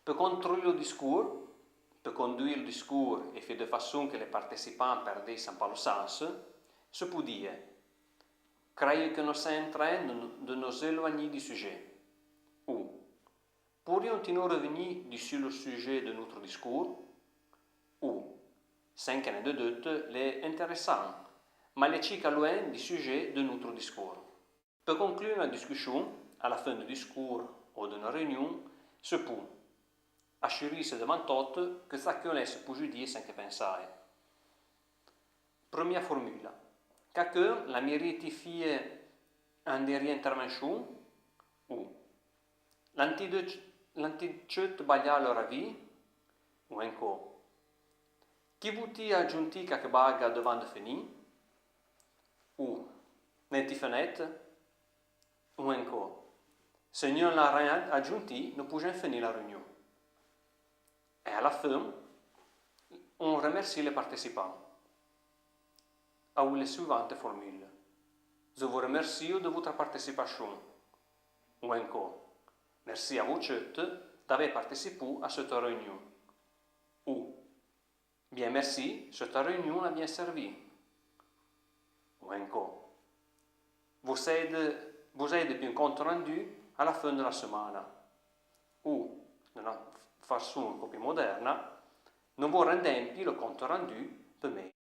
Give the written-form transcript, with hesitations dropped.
pour conduire le discours et faire de façon que les participants perdessent pas le sens, se peut dire «Croyez que nous sommes en train de nous éloigner du sujet» ou «Pourrions-nous revenir sur le sujet de notre discours?» ou «Sans qu'il y ait de doute, c'est intéressant, mais il est loin du sujet de notre discours». Pour conclure la discussion, à la fin du discours ou d'une réunion, se peut assurer-se devant tout que chacun laisse pour dire sans que penser. Première formule. Quelqu'un la mérite en dernière intervention ou l'antidote baglia leur vie ou encore qui vous a aggiunti che baga devant de finir ou neti fenêtre ou encore se non l'a rien aggiunti nous pouvons finir la réunion. Et à la fin, on remercie les participants. Avec les suivantes formules. Je vous remercie de votre participation. Ou encore, merci à vous tous d'avoir participé à cette réunion. Ou, bien merci, cette réunion a bien servi. Ou encore, vous êtes depuis un compte rendu à la fin de la semaine. Ou, de una façon un po' più moderna, non vi rendempi le compte rendu per me.